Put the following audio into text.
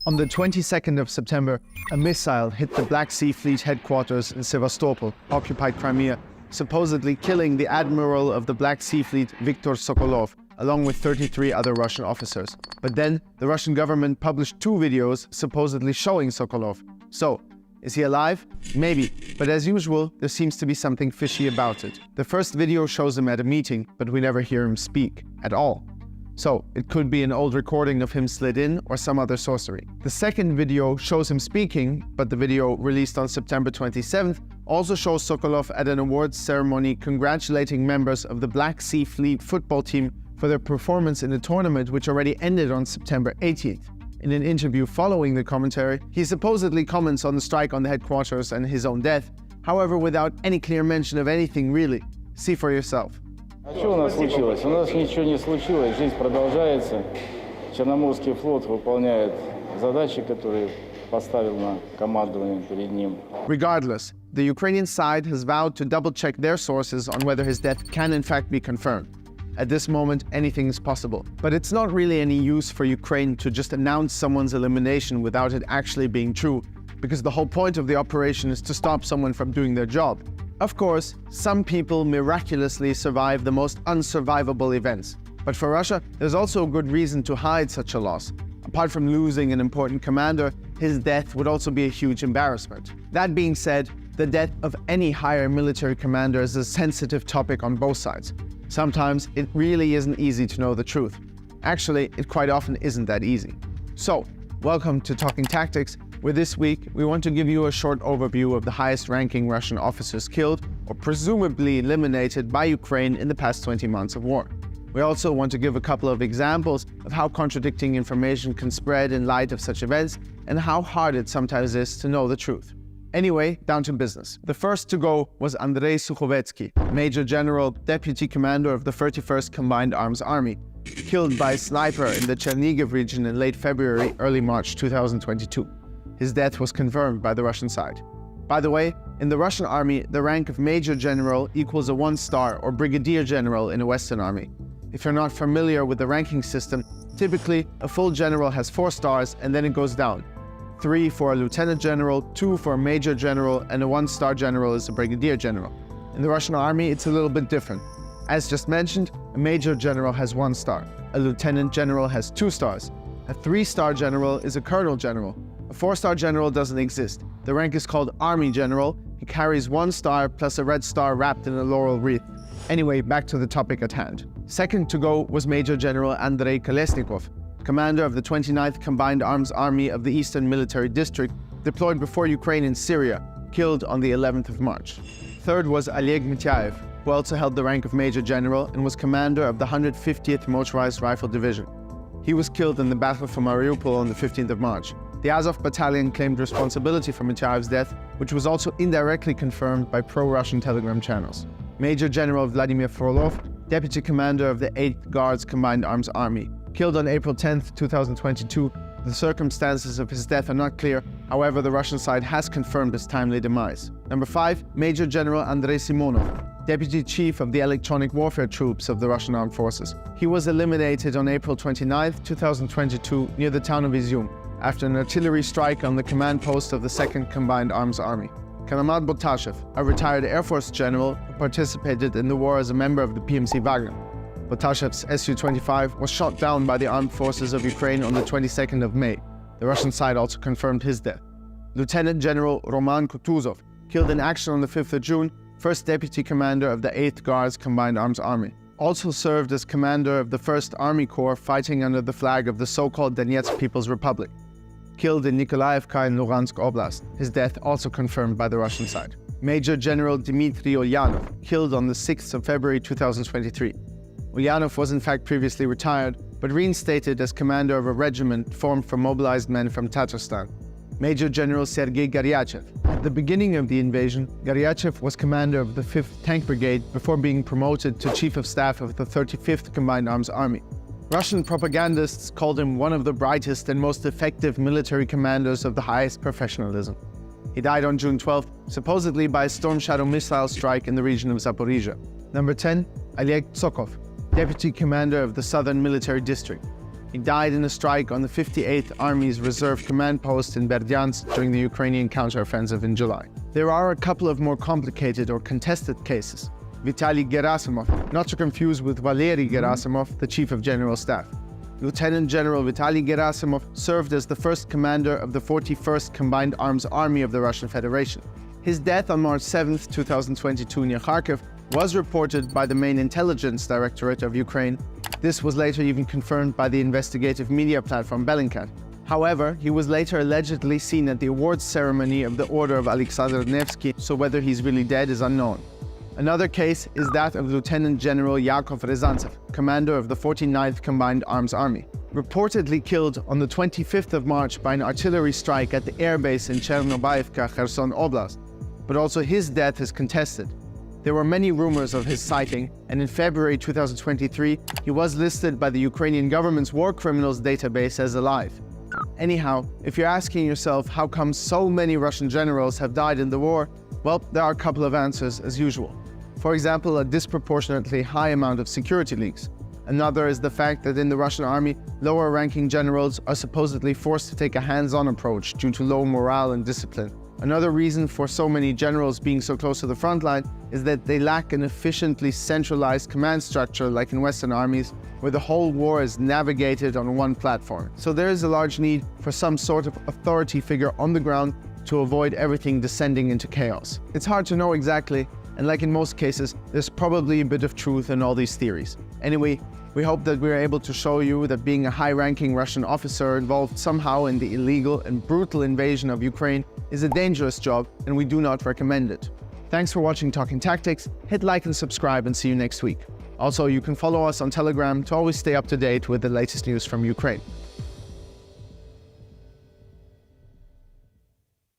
On the 22nd of September, a missile hit the Black Sea Fleet headquarters in Sevastopol, occupied Crimea, supposedly killing the admiral of the Black Sea Fleet, Viktor Sokolov, along with 33 other Russian officers. But then, the Russian government published 2 videos supposedly showing Sokolov. So, is he alive? Maybe, but as usual, there seems to be something fishy about it. The first video shows him at a meeting, but we never hear him speak, at all. So, it could be an old recording of him slid in or some other sorcery. The second video shows him speaking, but the video released on September 27th also shows Sokolov at an awards ceremony congratulating members of the Black Sea Fleet football team for their performance in the tournament, which already ended on September 18th. In an interview following the commentary, he supposedly comments on the strike on the headquarters and his own death, however without any clear mention of anything really. See for yourself. А что у нас случилось? У нас ничего не случилось, жизнь продолжается. Черноморский флот выполняет задачи, которые поставил на командование перед ним. Regardless, the Ukrainian side has vowed to double-check their sources on whether his death can in fact be confirmed. At this moment, anything is possible. But it's not really any use for Ukraine to just announce someone's elimination without it actually being true, because the whole point of the operation is to stop someone from doing their job. Of course, some people miraculously survive the most unsurvivable events. But for Russia, there's also a good reason to hide such a loss. Apart from losing an important commander, his death would also be a huge embarrassment. That being said, the death of any higher military commander is a sensitive topic on both sides. Sometimes it really isn't easy to know the truth. Actually, it quite often isn't that easy. So, welcome to Talking Tactics, where this week we want to give you a short overview of the highest-ranking Russian officers killed or presumably eliminated by Ukraine in the past 20 months of war. We also want to give a couple of examples of how contradicting information can spread in light of such events and how hard it sometimes is to know the truth. Anyway, down to business. The first to go was Andrei Sukhovetsky, Major General, Deputy Commander of the 31st Combined Arms Army, killed by a sniper in the Chernihiv region in late February, early March 2022. His death was confirmed by the Russian side. By the way, in the Russian army, the rank of Major General equals a 1-star or Brigadier General in a Western army. If you're not familiar with the ranking system, typically a full general has 4 stars and then it goes down. 3 for a Lieutenant General, 2 for a Major General, and a 1-star General is a Brigadier General. In the Russian army, it's a little bit different. As just mentioned, a Major General has 1 star, a Lieutenant General has 2 stars, a 3-star General is a Colonel General. A 4-star general doesn't exist. The rank is called Army General. He carries 1 star plus a red star wrapped in a laurel wreath. Anyway, back to the topic at hand. Second to go was Major General Andrei Kolesnikov, commander of the 29th Combined Arms Army of the Eastern Military District, deployed before Ukraine in Syria, killed on the 11th of March. Third was Oleg Mityaev, who also held the rank of Major General and was commander of the 150th Motorized Rifle Division. He was killed in the battle for Mariupol on the 15th of March. The Azov battalion claimed responsibility for Mityaev's death, which was also indirectly confirmed by pro-Russian Telegram channels. Major General Vladimir Frolov, Deputy Commander of the 8th Guards Combined Arms Army, killed on April 10, 2022. The circumstances of his death are not clear, however the Russian side has confirmed his timely demise. Number 5, Major General Andrei Simonov, Deputy Chief of the Electronic Warfare Troops of the Russian Armed Forces. He was eliminated on April 29, 2022 near the town of Izyum, after an artillery strike on the command post of the 2nd Combined Arms Army. Kanamat Botashev, a retired Air Force general who participated in the war as a member of the PMC Wagner. Botashev's Su-25 was shot down by the armed forces of Ukraine on the 22nd of May. The Russian side also confirmed his death. Lieutenant General Roman Kutuzov, killed in action on the 5th of June, first Deputy Commander of the 8th Guards Combined Arms Army. Also served as commander of the 1st Army Corps fighting under the flag of the so-called Donetsk People's Republic. Killed in Nikolaevka in Luhansk Oblast. His death also confirmed by the Russian side. Major General Dmitry Ulyanov, killed on the 6th of February 2023. Ulyanov was in fact previously retired, but reinstated as commander of a regiment formed from mobilized men from Tatarstan. Major General Sergei Garyachev. At the beginning of the invasion, Garyachev was commander of the 5th Tank Brigade before being promoted to Chief of Staff of the 35th Combined Arms Army. Russian propagandists called him one of the brightest and most effective military commanders of the highest professionalism. He died on June 12th, supposedly by a Storm Shadow missile strike in the region of Zaporizhia. Number 10, Oleg Tsokov, Deputy Commander of the Southern Military District. He died in a strike on the 58th Army's Reserve Command Post in Berdyansk during the Ukrainian counteroffensive in July. There are a couple of more complicated or contested cases. Vitaly Gerasimov, not to confuse with Valery Gerasimov, the Chief of General Staff. Lieutenant General Vitaly Gerasimov served as the first commander of the 41st Combined Arms Army of the Russian Federation. His death on March 7, 2022 near Kharkiv was reported by the main intelligence directorate of Ukraine. This was later even confirmed by the investigative media platform Bellingcat. However, he was later allegedly seen at the awards ceremony of the Order of Alexander Nevsky, so whether he's really dead is unknown. Another case is that of Lieutenant General Yakov Ryazantsev, commander of the 49th Combined Arms Army, reportedly killed on the 25th of March by an artillery strike at the airbase in Chernobyevka, Kherson Oblast, but also his death is contested. There were many rumors of his sighting, and in February 2023, he was listed by the Ukrainian government's war criminals database as alive. Anyhow, if you're asking yourself how come so many Russian generals have died in the war, well, there are a couple of answers as usual. For example, a disproportionately high amount of security leaks. Another is the fact that in the Russian army, lower-ranking generals are supposedly forced to take a hands-on approach due to low morale and discipline. Another reason for so many generals being so close to the front line is that they lack an efficiently centralized command structure like in Western armies, where the whole war is navigated on one platform. So there is a large need for some sort of authority figure on the ground to avoid everything descending into chaos. It's hard to know exactly, and like in most cases, there's probably a bit of truth in all these theories. Anyway, we hope that we are able to show you that being a high-ranking Russian officer involved somehow in the illegal and brutal invasion of Ukraine is a dangerous job, and we do not recommend it. Thanks for watching Talking Tactics. Hit like and subscribe, and see you next week. Also, you can follow us on Telegram to always stay up to date with the latest news from Ukraine.